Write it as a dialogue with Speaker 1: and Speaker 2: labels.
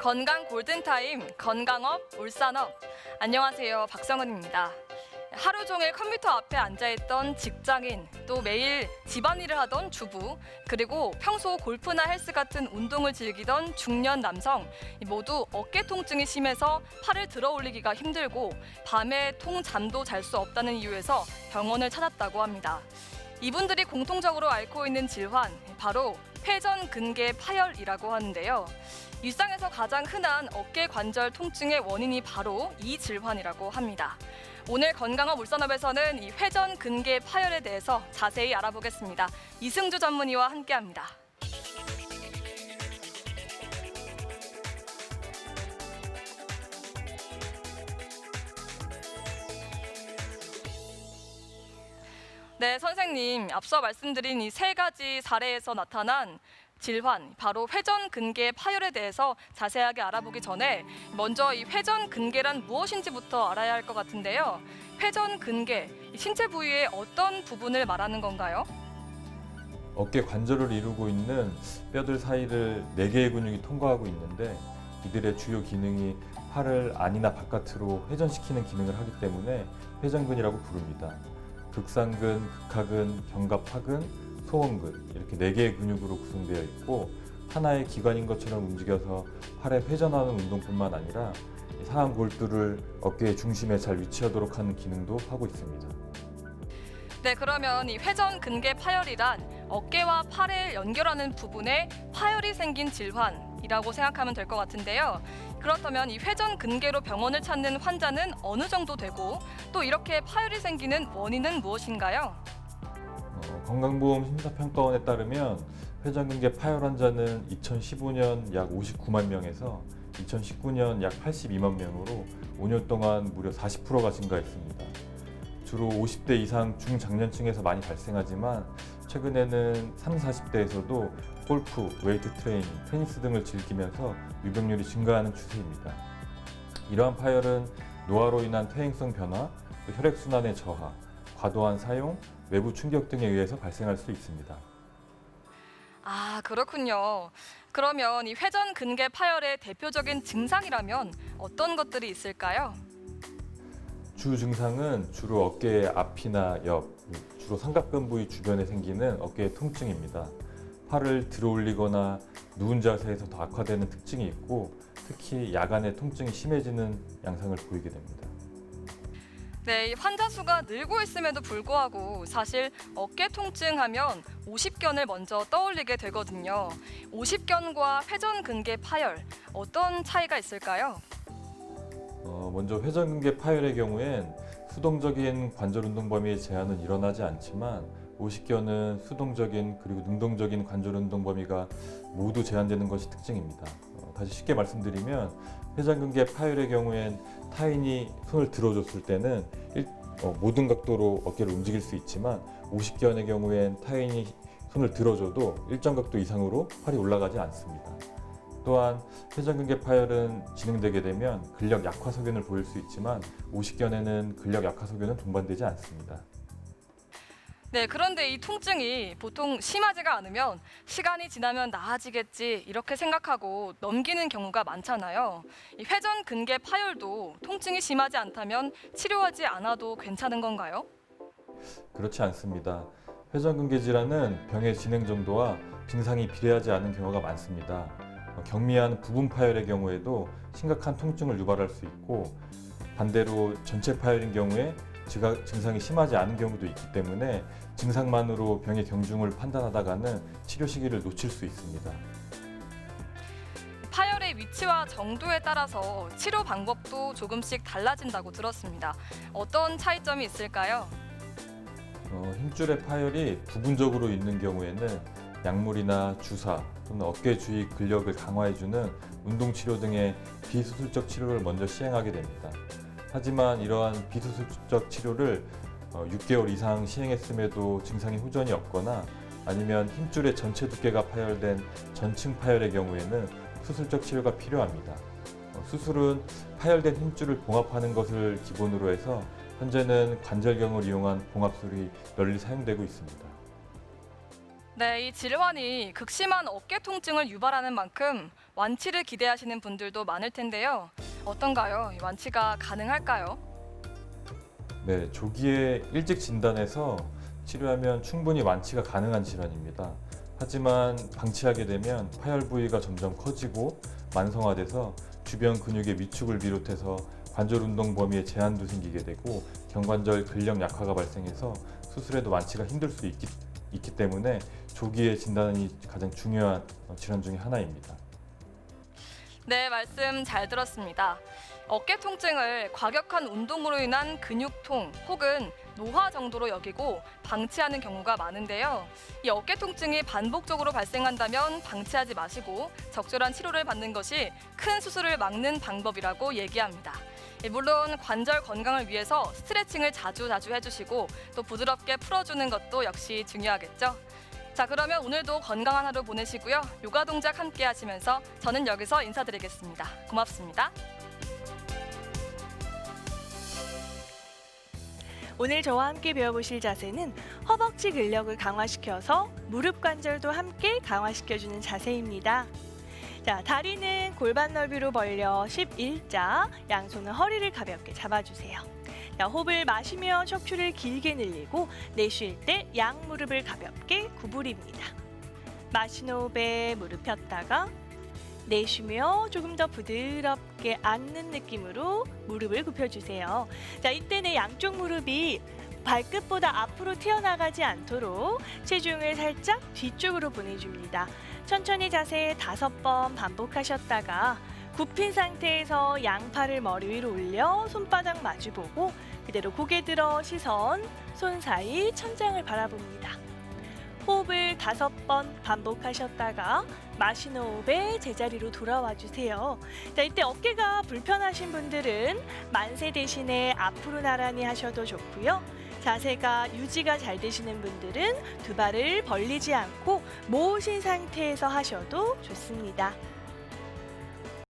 Speaker 1: 건강 골든타임, 건강업, 울산업. 안녕하세요, 박성은입니다. 하루 종일 컴퓨터 앞에 앉아있던 직장인, 또 매일 집안일을 하던 주부, 그리고 평소 골프나 헬스 같은 운동을 즐기던 중년 남성, 모두 어깨 통증이 심해서 팔을 들어 올리기가 힘들고 밤에 통잠도 잘 수 없다는 이유에서 병원을 찾았다고 합니다. 이분들이 공통적으로 앓고 있는 질환, 바로 회전근개 파열이라고 하는데요. 일상에서 가장 흔한 어깨 관절 통증의 원인이 바로 이 질환이라고 합니다. 오늘 건강업 울산업에서는 이 회전근개 파열에 대해서 자세히 알아보겠습니다. 이승주 전문의와 함께합니다. 네, 선생님, 앞서 말씀드린 이 세 가지 사례에서 나타난 질환, 바로 회전근개 파열에 대해서 자세하게 알아보기 전에 먼저 이 회전근개란 무엇인지부터 알아야 할 것 같은데요. 회전근개, 신체 부위의 어떤 부분을 말하는 건가요?
Speaker 2: 어깨 관절을 이루고 있는 뼈들 사이를 4개의 근육이 통과하고 있는데 이들의 주요 기능이 팔을 안이나 바깥으로 회전시키는 기능을 하기 때문에 회전근이라고 부릅니다. 극상근, 극하근, 견갑하근, 소원근 이렇게 4개의 근육으로 구성되어 있고 하나의 기관인 것처럼 움직여서 팔에 회전하는 운동뿐만 아니라 상완 골두를 어깨의 중심에 잘 위치하도록 하는 기능도 하고 있습니다.
Speaker 1: 네, 그러면 이 회전근개 파열이란 어깨와 팔을 연결하는 부분에 파열이 생긴 질환이라고 생각하면 될 것 같은데요. 그렇다면 이 회전근개로 병원을 찾는 환자는 어느 정도 되고 또 이렇게 파열이 생기는 원인은 무엇인가요?
Speaker 2: 건강보험 심사평가원에 따르면 회전근개 파열 환자는 2015년 약 59만 명에서 2019년 약 82만 명으로 5년 동안 무려 40%가 증가했습니다. 주로 50대 이상 중장년층에서 많이 발생하지만 최근에는 30, 40대에서도 골프, 웨이트 트레이닝, 테니스 등을 즐기면서 유병률이 증가하는 추세입니다. 이러한 파열은 노화로 인한 퇴행성 변화, 혈액순환의 저하, 과도한 사용, 외부 충격 등에 의해서 발생할 수 있습니다.
Speaker 1: 아, 그렇군요. 그러면 이 회전근개 파열의 대표적인 증상이라면 어떤 것들이 있을까요?
Speaker 2: 주 증상은 주로 어깨의 앞이나 옆, 주로 삼각근 부위 주변에 생기는 어깨의 통증입니다. 팔을 들어 올리거나 누운 자세에서 더 악화되는 특징이 있고 특히 야간에 통증이 심해지는 양상을 보이게 됩니다.
Speaker 1: 네, 이 환자 수가 늘고 있음에도 불구하고 사실 어깨 통증하면 오십견을 먼저 떠올리게 되거든요. 오십견과 회전근개 파열, 어떤 차이가 있을까요?
Speaker 2: 먼저 회전근개 파열의 경우엔 수동적인 관절 운동 범위의 제한은 일어나지 않지만 오십견은 수동적인 그리고 능동적인 관절 운동 범위가 모두 제한되는 것이 특징입니다. 다시 쉽게 말씀드리면 회전근개 파열의 경우엔 타인이 손을 들어줬을 때는 모든 각도로 어깨를 움직일 수 있지만 오십견의 경우엔 타인이 손을 들어줘도 일정 각도 이상으로 팔이 올라가지 않습니다. 또한 회전근개 파열은 진행되게 되면 근력 약화 소견을 보일 수 있지만 오십견에는 근력 약화 소견은 동반되지 않습니다.
Speaker 1: 네, 그런데 이 통증이 보통 심하지가 않으면 시간이 지나면 나아지겠지 이렇게 생각하고 넘기는 경우가 많잖아요. 이 회전근개 파열도 통증이 심하지 않다면 치료하지 않아도 괜찮은 건가요?
Speaker 2: 그렇지 않습니다. 회전근개 질환은 병의 진행 정도와 증상이 비례하지 않은 경우가 많습니다. 경미한 부분 파열의 경우에도 심각한 통증을 유발할 수 있고 반대로 전체 파열인 경우에 증상이 심하지 않은 경우도 있기 때문에 증상만으로 병의 경중을 판단하다가는 치료 시기를 놓칠 수 있습니다.
Speaker 1: 파열의 위치와 정도에 따라서 치료 방법도 조금씩 달라진다고 들었습니다. 어떤 차이점이 있을까요?
Speaker 2: 힘줄의 파열이 부분적으로 있는 경우에는 약물이나 주사 또는 어깨 주위 근력을 강화해주는 운동치료 등의 비수술적 치료를 먼저 시행하게 됩니다. 하지만 이러한 비수술적 치료를 6개월 이상 시행했음에도 증상이 호전이 없거나 아니면 힘줄의 전체 두께가 파열된 전층 파열의 경우에는 수술적 치료가 필요합니다. 수술은 파열된 힘줄을 봉합하는 것을 기본으로 해서 현재는 관절경을 이용한 봉합술이 널리 사용되고 있습니다.
Speaker 1: 네, 이 질환이 극심한 어깨 통증을 유발하는 만큼 완치를 기대하시는 분들도 많을 텐데요. 어떤가요? 완치가 가능할까요?
Speaker 2: 네, 조기에 일찍 진단해서 치료하면 충분히 완치가 가능한 질환입니다. 하지만 방치하게 되면 파열 부위가 점점 커지고 만성화돼서 주변 근육의 위축을 비롯해서 관절 운동 범위에 제한도 생기게 되고 경관절 근력 약화가 발생해서 수술해도 완치가 힘들 수 있기 때문에 조기에 진단이 가장 중요한 질환 중에 하나입니다.
Speaker 1: 네, 말씀 잘 들었습니다. 어깨 통증을 과격한 운동으로 인한 근육통 혹은 노화 정도로 여기고 방치하는 경우가 많은데요. 이 어깨 통증이 반복적으로 발생한다면 방치하지 마시고 적절한 치료를 받는 것이 큰 수술을 막는 방법이라고 얘기합니다. 물론 관절 건강을 위해서 스트레칭을 자주 해주시고 또 부드럽게 풀어주는 것도 역시 중요하겠죠. 자, 그러면 오늘도 건강한 하루 보내시고요. 요가 동작 함께 하시면서 저는 여기서 인사드리겠습니다. 고맙습니다.
Speaker 3: 오늘 저와 함께 배워보실 자세는 허벅지 근력을 강화시켜서 무릎 관절도 함께 강화시켜주는 자세입니다. 자, 다리는 골반 넓이로 벌려 11자, 양손은 허리를 가볍게 잡아주세요. 자, 호흡을 마시며 척추를 길게 늘리고 내쉴 때 양무릎을 가볍게 구부립니다. 마시는 호흡에 무릎 폈다가 내쉬며 조금 더 부드럽게 앉는 느낌으로 무릎을 굽혀주세요. 자, 이때는 양쪽 무릎이 발끝보다 앞으로 튀어나가지 않도록 체중을 살짝 뒤쪽으로 보내줍니다. 천천히 자세 5번 반복하셨다가 굽힌 상태에서 양팔을 머리 위로 올려 손바닥 마주보고 그대로 고개 들어 시선, 손 사이 천장을 바라봅니다. 호흡을 5번 반복하셨다가 마시는 호흡에 제자리로 돌아와 주세요. 자, 이때 어깨가 불편하신 분들은 만세 대신에 앞으로 나란히 하셔도 좋고요. 자세가 유지가 잘 되시는 분들은 두 발을 벌리지 않고 모으신 상태에서 하셔도 좋습니다.